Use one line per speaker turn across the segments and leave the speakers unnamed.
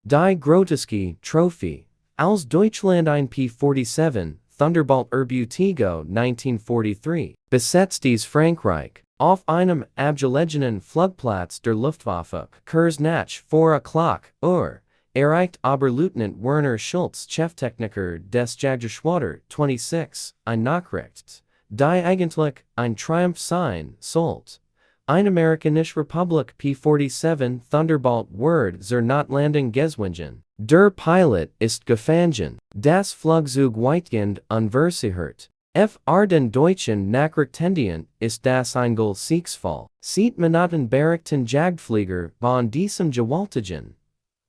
Die groteske Trophy, als Deutschland ein P-47 Thunderbolt Erbutigo 1943, besetztes Frankreich, auf einem abgelegenen Flugplatz der Luftwaffe, Kurs nach 4 Uhr, erreicht Oberleutnant Werner Schulz, Cheftechniker des Jagdgeschwader 26, ein Nachricht, die eigentlich ein Triumph sein sollte. Amerikanische Republic P-47 Thunderbolt wird zur Notlandung gezwungen. Der Pilot ist gefangen. Das Flugzeug weitgehend unversichert. Den deutschen Nachrichtendienst ist das ein Glücksfall. Sieht Minuten berichten Jagdflieger von diesem gewaltigen,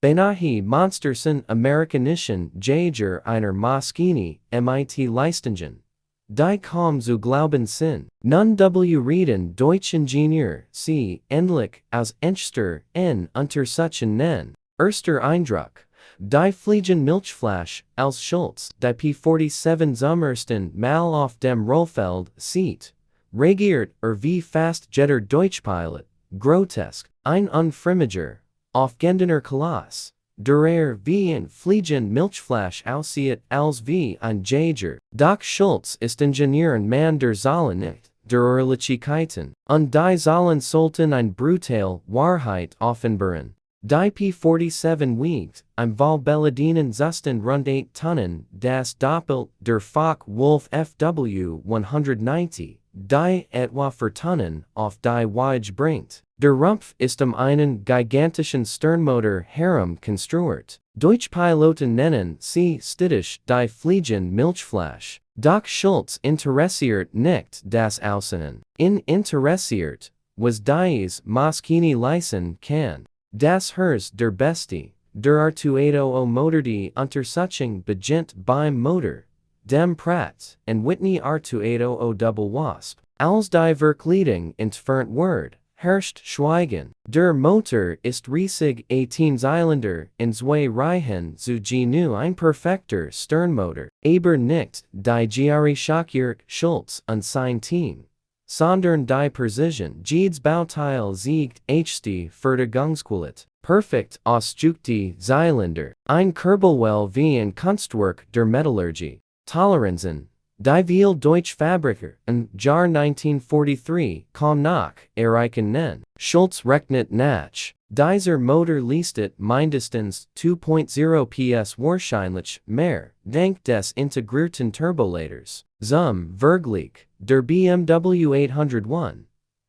beinahe monstersen amerikanischen Jäger einer Maschine mit Leistungen, die kaum zu glauben sind. Nun reden Deutscher Ingenieur, sie endlich aus nächster in untersuchen nennen. Erster Eindruck. Die Fliegen Milchflash, als Schulz, die P-47 zum ersten Mal auf dem Rollfeld sieht, regiert wie fast jeder Deutschpilot, grotesk, ein unfrimmiger, aufgehendener Koloss, der wie ein Fliegen Milchflash aussieht als wie ein Jäger. Doch Schulz ist Ingenieur und Mann der Zahlen nicht, der Ehrlichkeiten, und die Zahlen sollten ein Brutal Wahrheit offenbaren. Die P-47 wiegt, im Wahlbeledienen Zustand rund 8 Tonnen, das Doppelt der Focke-Wulf FW 190, die etwa 4 Tonnen auf die Waage bringt. Der Rumpf ist einen gigantischen Sternmotor herum konstruiert. Deutschpiloten nennen sie statisch die Fliegen Milchflash. Doch Schulz interessiert nicht das Aussehen. Interessiert, was dies Maschine leisten kann. Das Herz der Bestie, der 2.0 Motor die Untersuchung beginnt beim Motor, dem Pratt and Whitney 2.0 Double Wasp. Als die Verkleidung entfernt wird, herrscht Schweigen. Der Motor ist riesig 18 Zylinder in 2 Reihen zu GNU ein perfekter Sternmotor. Aber nicht die Giari Schockier Schulz und sein Team, sondern die Precision Jedes Bauteil siegt HT Fertigungsqualität. Perfekt ausgeübte Zylinder, ein Kurbelwell wie ein Kunstwerk der Metallurgie. Toleranzen, die viel Deutschfabriker im Jahr 1943 kaum noch erreichen nennen. Schulz rechnet nach. Dieser Motor leistet mindestens 2.0 PS wahrscheinlich mehr, dank des integrierten Turboladers. Zum Vergleich, der BMW 801,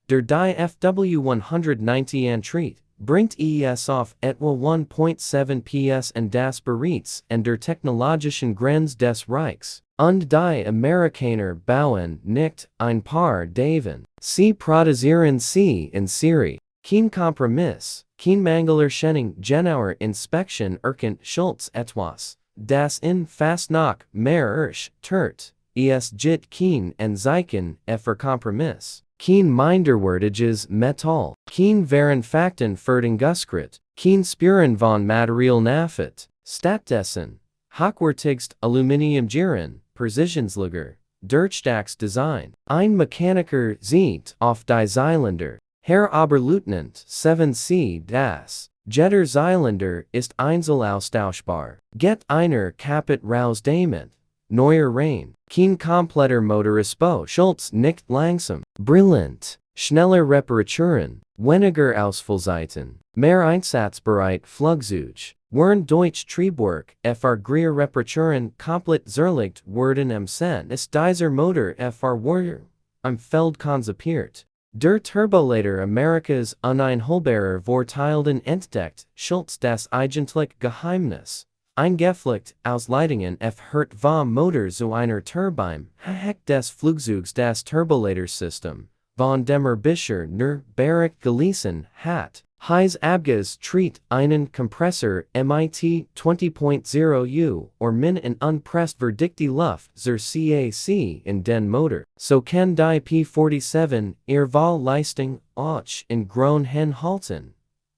der die FW 190 antritt, bringt es auf etwa 1.7 PS und das bereits an der technologischen Grenze des Reichs. Und die Amerikaner bauen nicht ein paar davon. Sie produzieren sie in Serie. Kein Kompromiss, kein Mangelerscheinung genauer Inspection erkennt Schulz etwas, das in fast noch mehr tut. Es gibt kein Anzeichen für Kompromiss, kein minderwertiges Metall, kein Fakten Verdingungsschritt, kein Spüren von Material Nafit. Stattdessen, hochwertigst Aluminiumgieren, Präzisionslager, Durchschlagsdesign. Ein Mechaniker sieht auf die Zylinder. Herr Oberleutnant 7C das. Jeder Zylinder ist einzelaustauschbar. Get einer kaputt raus damit. Neuer rein. Kein kompletter Motorispo. Schulz nicht langsam. Brillant. Schneller Reparaturen. Weniger Ausfallzeiten. Mehr einsatzbereit Flugzeug. Wern Deutsch Triebwerk, Greer Reparaturen komplett zerlegt werden im Sen ist dieser Motor Warrior im Feld konzipiert. Der Turbolader Amerikas uneinholbarer Vorteilden entdeckt, Schulz das eigentlich Geheimnis. Eingeflickt aus Leitungen hört vom Motor zu einer Turbine, Heck des Flugzeugs das Turbolader-System, von dem bisher nur Barrick gelesen hat. Heiß Abgas treat einen Kompressor mit 20.0 or min in unpressed verdicti Luft zur CAC in den Motor. So kann die P-47 Wahlleistung auch in Großen halten.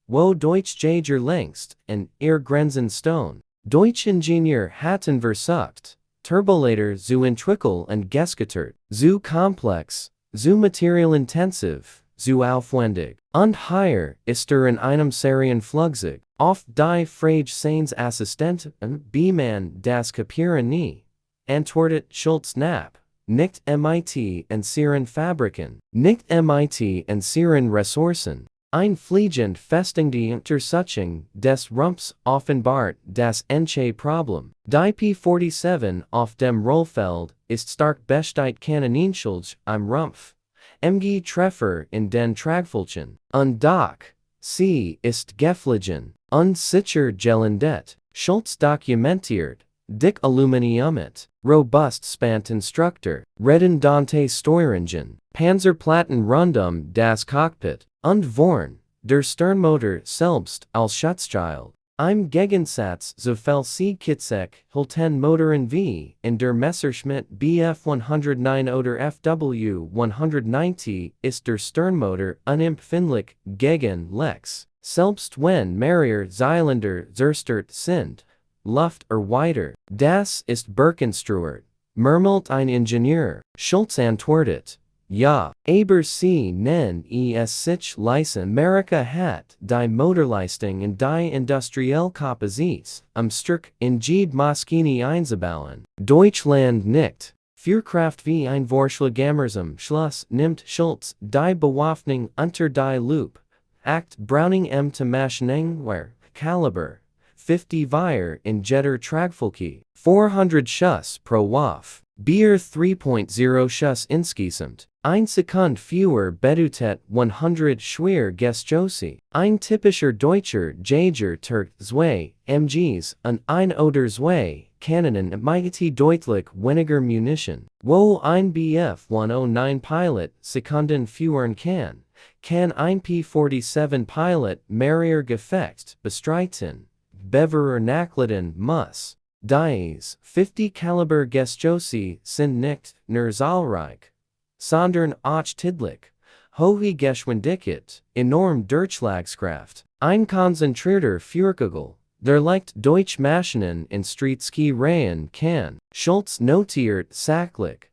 Wo Deutsch Jäger längst in Grenzen stone. Deutsche Ingenieur hatten versucht, Turbolader zu entwickeln und gescheitert, zu komplex, zu materialintensiv, zu aufwendig. Und hier ist in einem Serienflugzeug, auf die Frage seines Assistenten, wie man das Kapieren nie, antwortet Schultz knapp, nicht mit en Siren Fabriken, nicht mit en Siren Ressourcen. Ein fliegend Festung die Untersuchung des Rumpfs offenbart das Enche Problem. Die P-47 auf dem Rollfeld ist stark bestätigt Kanonenschulz am Rumpf. MG Treffer in den Tragflächen. Und Doch, sie ist geflogen. Und sicher gelandet. Schultz dokumentiert. Dick Aluminiumit. Robust Spantenstruktur. Redundante Steuerungen. Panzerplatten rundum das Cockpit. Und vorn, der Sternmotor selbst als Schutzschild. Im Gegensatz zu Felsiedkitzek Hilton Motoren wie in der Messerschmitt Bf 109 oder Fw 190 ist der Sternmotor unempfindlich gegen Lex. Selbst wenn mehrere Zylinder zerstört sind, Luft weiter. Das ist berkonstruiert, murmelt ein Ingenieur. Schultz antwortet. Ja, aber sie nennen es sich Leisen. Amerika hat die Motorleistung und die industrielle Kapazität, Stück in jede Maschine einzubauen. Deutschland nicht. Führkraft wie ein Vorschlagsam Schluss nimmt Schultz die Bewaffnung unter die Lupe. Act Browning M to Maschinengewehr, Kaliber 50 Wehr in Jetter Tragfläche, 400 Schuss pro Waff. Bier 3.0 Schuss insgesamt. Ein Sekund fewer bedutet 100 schwer Geschosse. Ein typischer deutscher Jäger Turk 2 MGs und ein oder 2 Kanonen mit deutlich weniger Munition. Wo ein Bf 109 Pilot Sekunden führen kann ein P-47 Pilot mehrere Gefecht bestreiten. Beverer nachladen muss. Dies 50 Kaliber Geschosse sind nicht nur zahlreich, sondern auch tydlich, hohe Geschwindigkeit, enorm Durchschlagskraft, ein konzentrierter Führkugel, der leicht Deutsch Maschinen in Streetski reihen kann. Schultz notiert sachlich.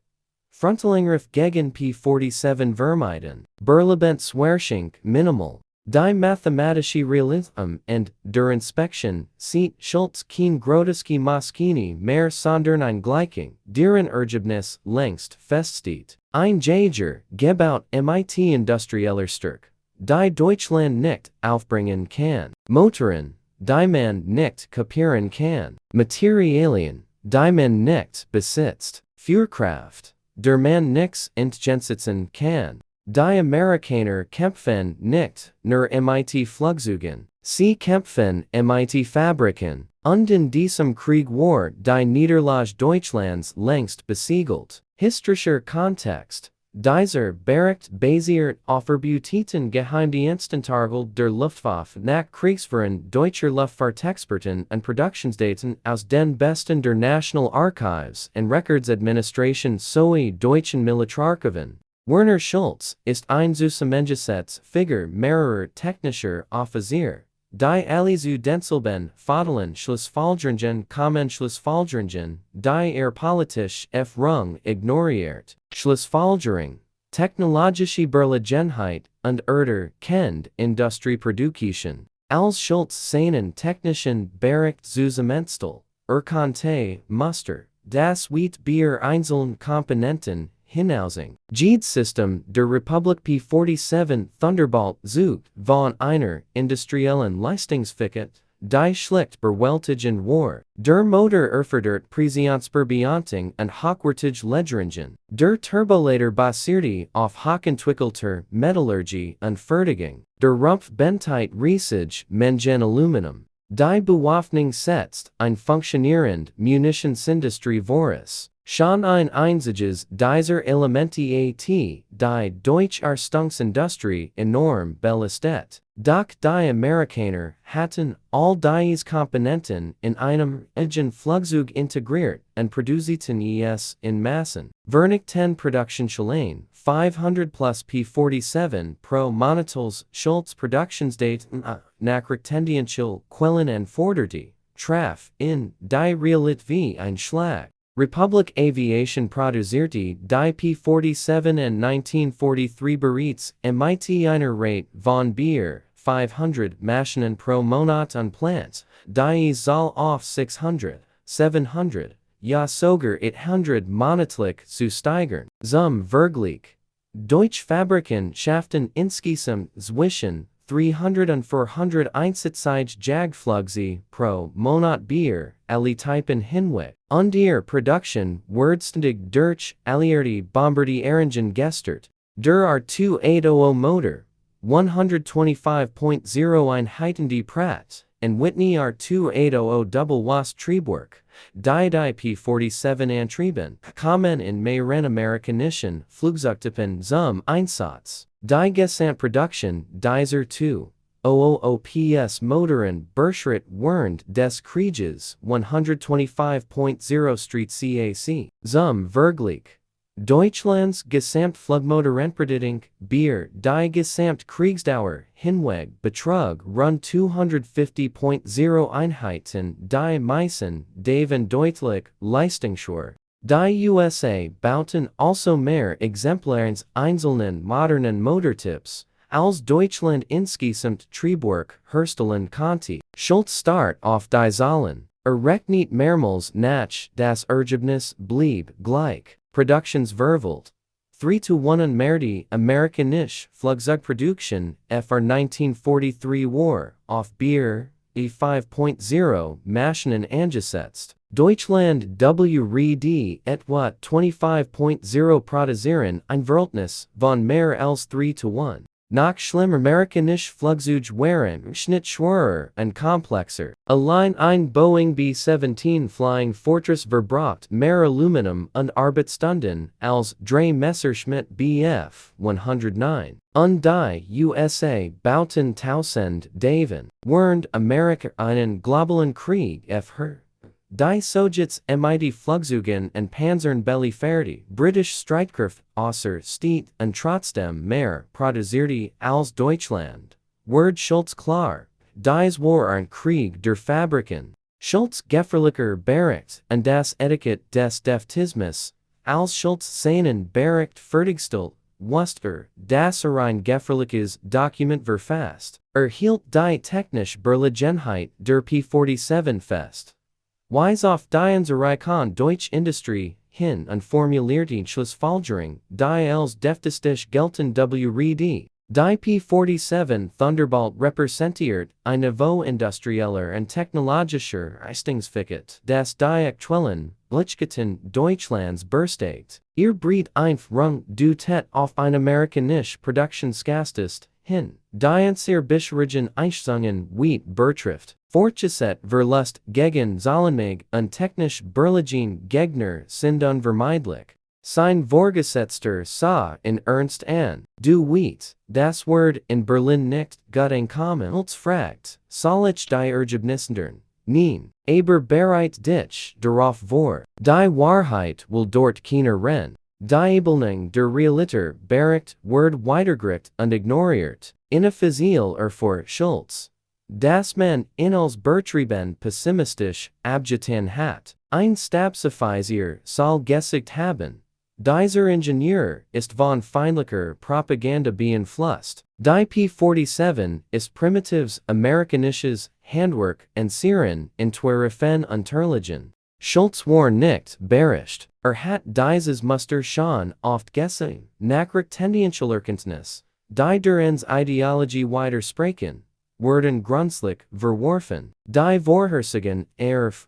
Frontalangriff gegen P-47 vermeiden, Berlebenswerschung minimal. Die mathematische Realism und der Inspektion sieht Schultz kein groteske Maschine mehr sondern ein Gleichung, deren Ergebnis längst feststeht. Ein Jäger gebaut mit industrieller Stärke, die Deutschland nicht aufbringen kann. Motoren, die man nicht kapieren kann. Materialien, die man nicht besitzt. Führkraft, der man nichts entgegensetzen kann. Die Amerikaner kämpfen nicht nur mit Flugzeugen, sie kämpfen mit Fabriken, und in diesem Krieg war die Niederlage Deutschlands längst besiegelt. Historischer Kontext. Dieser Bericht basiert auf Erbeuteten Geheimdienstartikel der Luftwaffe nach Kriegsführern deutscher Luftfahrtexperten und Produktionsdaten aus den besten der National Archives und Records Administration sowie deutschen Militararchiven. Werner Schultz ist ein zusammengesetztes Figur mehrerer technischer Offizier, die alle zu denselben fatalen Schlussfolgerungen kommen Schlussfolgerungen, die politisch Rung ignoriert. Schlussfolgerung, technologische Berlegenheit und kennt Industrieproduktion. Als Schultz seinen technischen Bericht zusammenstel, konnte Muster, das weit Bier einzelnen Komponenten hinausing. Jedes System der Republic P-47 Thunderbolt sucht von einer industriellen Leistungsfähigkeit, die schlicht bewältigen war. Der Motor erfordert Präzisionsbearbeitung und hochwertige Legeringen. Der Turbolader basierte auf hochentwickelter Metallurgie und Fertigung. Der Rumpf bentheilt riesig Mengen Aluminum. Die Bewaffnung setzt ein funktionierend Munitionsindustrie voraus. Schon ein einziges dieser Elemente die deutsche Rüstungsindustrie enorm belastet. Doch die Amerikaner hatten all diese Komponenten in einem eigenen Flugzeug integriert und produzierten es in Massen. Vereinigten Produktionsstellen 500 plus P-47 pro Monatals Schultz Produktionsdaten Nachrichtendienst Quellen und forderte, traf in die Realität wie ein Schlag. Republic Aviation produzierte die P-47 and 1943 bereits MIT einer Rate von Bier 500 Maschinen pro Monat unplant, die soll auf 600, 700, ja sogar 800 monatlich zu steigern. Zum Vergleich. Deutsche Fabriken schafften insgesamt zwischen 300 und 400 Einsatzjagdflugzeuge pro Monat Bier, alle Typen hinweg. Und ihre Production wird ständig durch alliierte Bombardierungen gestört. Der R-2800 Motor, 125.0 Einheiten die Pratt and Whitney R-2800 Double Was Triebwerk, die P-47 antrieben, kommen in mehreren amerikanischen Flugzeugtypen zum Einsatz. Die Gesamtproduktion dieser 2.000-PS-Motoren beschreibt während des Krieges 125.0 Street CAC. Zum Vergleich. Deutschlands Gesamtflugmotorenproduktion Bier die Gesamtkriegsdauer hinweg betrug rund 250.0 Einheiten, die meisten davon deutlich leistungsschwacher. Die USA bauten also mehr Exemplare einzelnen modernen Motortyps, als Deutschland insgesamt Triebwerk herstellen konnte. Schultz start auf die Zahlen. Nicht mehrmals nach das Ergebnis blieb gleich. Produktionsverwalt. 3:1 mehr die amerikanische Flugzeugproduktion FR 1943 war auf Bier E5.0 Maschinen angesetzt. Deutschland WRD etwa 25.0 produzieren ein Verhältnis von mehr als 3:1. Noch schlimmer amerikanische Flugzeuge waren Schnitt schwerer und komplexer. Allein ein Boeing B-17 Flying Fortress verbraucht mehr Aluminum und Arbeitsstunden als drei Messerschmitt Bf 109. Und die USA bauten tausend davon. Während Amerika einen globalen Krieg führte. Die Sowjets MIT Flugzeugen und Panzern belieferte, British Streitkräfte außer Steht und trotzdem mehr produzierte als Deutschland. Wird Schultz klar, dies war ein Krieg der Fabriken. Schultz gefährlicher Bericht und das Etikett des Deftismus, als Schultz seinen Bericht fertigstellt, wusste das ein gefährliches Dokument verfasst. Hielt die technische Berlegenheit der P-47 fest. Weis auf die Unsicherheit deutsche Industrie hin und formulierte Schlussfolgerung, die als deftistisch gelten WRD. Die P-47 Thunderbolt repräsentiert ein Niveau industrieller und technologischer Leistungsfähigkeit, das die aktuellen Möglichkeiten Deutschlands übersteigt. Bringt einfach du Tet auf ein amerikanische Produktionskastist hin, die sehr bisherigen Einschätzungen weit betrifft. Fortgesetzt Verlust gegen Zahlenmeg und technisch berlegen Gegner sind unvermeidlich. Sein Vorgesetzter sah in Ernst an, du weißt, das Wort in Berlin nicht gut ankommen. Schultz fragt, soll ich die Ergebnisse nein, aber bereit dich darauf vor. Die Wahrheit will dort keiner rennen. Die Ebelung der Realiter Bericht wird weitergekriegt und ignoriert. Inoffiziell vor Schultz. Das man in als betrieben pessimistisch abgetan hat. Ein Stabsoffizier soll gesagt haben. Dieser Ingenieur ist von feindlicher Propaganda beeinflusst. Die P-47 ist primitives amerikanisches Handwerk und Siren entwerfen unterlegen. Schultz war nicht beherrscht. Hat dieses Muster schon oft gesehen. Nachrichtendienstler Erkenntnis. Die Durens Ideologie widersprechen. Werden grundsätzlich verworfen. Die Vorhersagen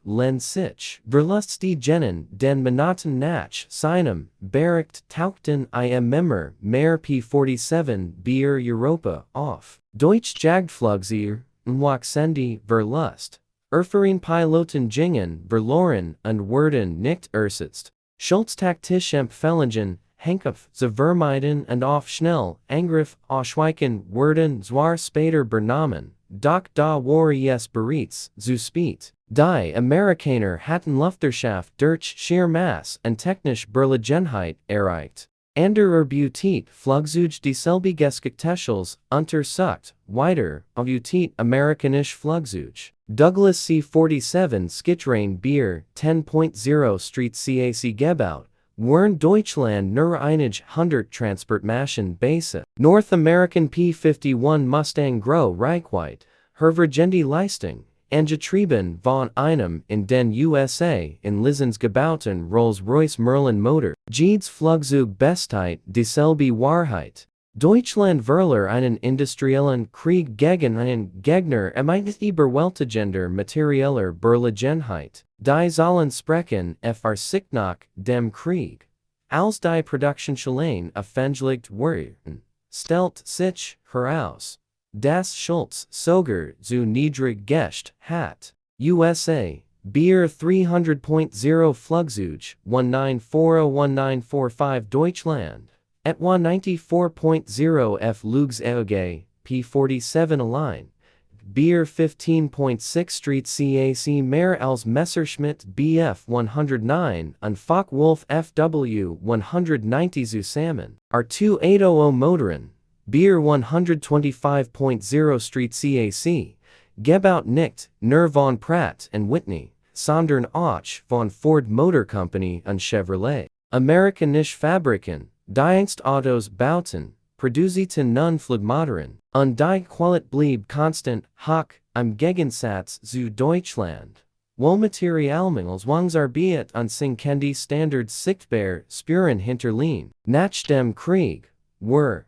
len sich. Verlust die Genen den Monaten nach seinem Bericht tauchten immer mehr P-47 Bier Europa auf. Deutsche Jagdflugzeuge wuchsen die Verlust. Piloten gingen verloren und wurden nicht ersetzt. Schultz taktische Empfehlungen, Henkauf zu vermeiden und auf schnell Angriff ausweichen wurden zwar später übernommen, doch da war es bereits zu spät. Die Amerikaner hatten Luftherrschaft durch Schiermaß und technische Berlegenheit erreicht. Andererbeutät Flugzeug dieselbigesgetäschels, untersucht, weiter, Beutät amerikanische Flugzeug. Douglas C-47 Skittrain Bier, 10.0 Street CAC gebaut, wurden Deutschland nur einige hundert Transportmaschinen Base. North American P-51 Mustang Grow Reichweite, Hervergendi Leistung, angetrieben von einem in den USA in Lisens gebauten Rolls-Royce Merlin Motor. Jedes Flugzeug besteht dieselbe Wahrheit. Deutschland verlor einen industriellen Krieg gegen einen Gegner mit überwältigender materieller Überlegenheit. Die Zahlen sprechen für sich nach dem Krieg. Als die Produktionsschalen aufgelegt wurden, stellt sich heraus, dass Schulz sogar zu niedrig gestellt hat. USA, Bier 300.0 Flugzeug, 1940-1945 Deutschland, etwa 94.0 Flugzeuge, P-47 allein, Bier 15.6 Street CAC mehr als Messerschmitt Bf 109 und Focke-Wulf FW 190 zusammen. R2800 Motoren, Bier 125.0 Street CAC, gebaut nicht nur von Pratt & Whitney, sondern auch von Ford Motor Company und Chevrolet. Amerikanische Fabriken, die einst Autos bauten, produzierten nun Flugmotoren, und die Qualität blieb konstant hoch im Gegensatz zu Deutschland. Wo Materialmangels Zwangsarbeit und sinkende Standards sichtbar spüren hinterliegen. Nach dem Krieg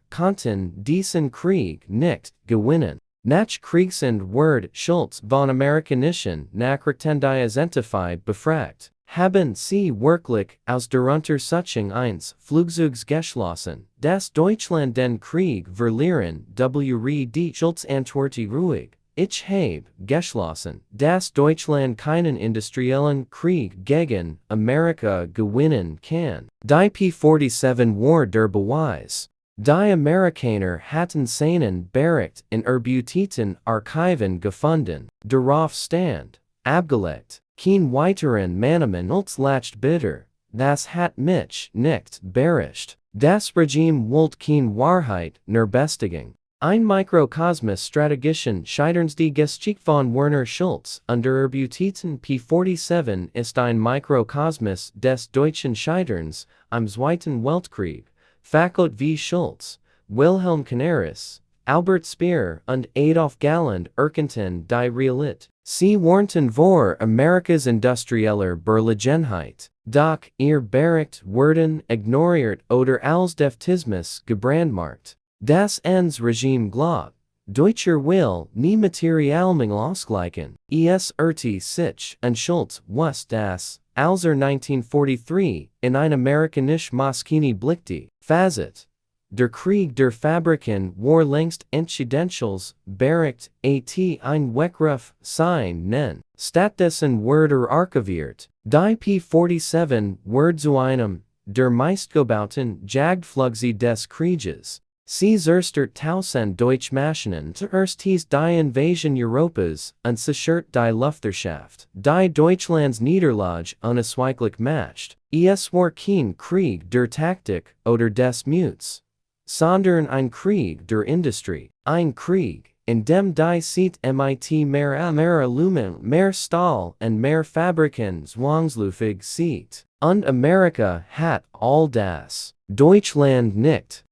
konnten diesen Krieg nicht gewinnen. Nach Kriegsende wurde Schulz von amerikanischen Nachrichtendienst befragt. Haben Sie wirklich aus der Untersuchung eines Flugzeugs geschlossen, dass Deutschland den Krieg verlieren würde? Schulz antwortete ruhig, ich habe geschlossen, dass Deutschland keinen industriellen Krieg gegen Amerika gewinnen kann. Die P-47 war der Beweis. Die Amerikaner hatten seinen Bericht in erbeuteten Archiven gefunden, darauf stand, abgelegt, kein weiteren Mannemann als lacht bitter, das hat mich nicht überrascht. Das Regime wollte keine Wahrheit nur bestätigen. Ein Mikrokosmos strategischen Scheiterns. Die Geschichte von Werner Schulz unter erbeuteten P-47 ist ein Mikrokosmos des deutschen Scheiterns im Zweiten Weltkrieg. Fakult wie Schulz, Wilhelm Canaris, Albert Speer und Adolf Galland erkannten die Realität. Sie warnten vor Amerikas industrieller Überlegenheit. Doch ihr Bericht wurden ignoriert oder als Deftismus gebrandmarkt. Das Regime glaubt, Deutscher will nie Materialmangel ausgleichen. Es irrte sich und Schulz wusste das, als 1943 in ein amerikanische Maschine blickte. Fazit: Der Krieg der Fabriken war längst entschiedentials Bericht ein Weckruf sein nen. Stattdessen wurde archiviert. Die P-47 wurde zu einem der meistgebauten Jagdflugzeuge des Krieges. Sie zerstört tausend Deutschmaschinen zuerst hieß die Invasion Europas und sichert die Luftherrschaft. Die Deutschlands Niederlage unausweichlich macht. Es war kein Krieg der Taktik oder des Muts, sondern ein Krieg der Industrie. Ein Krieg, in dem die Zeit mit mehr Aluminium, mehr Stahl und mehr Fabriken zwangsläufig sieht. Und Amerika hat all das. Deutschland nicht.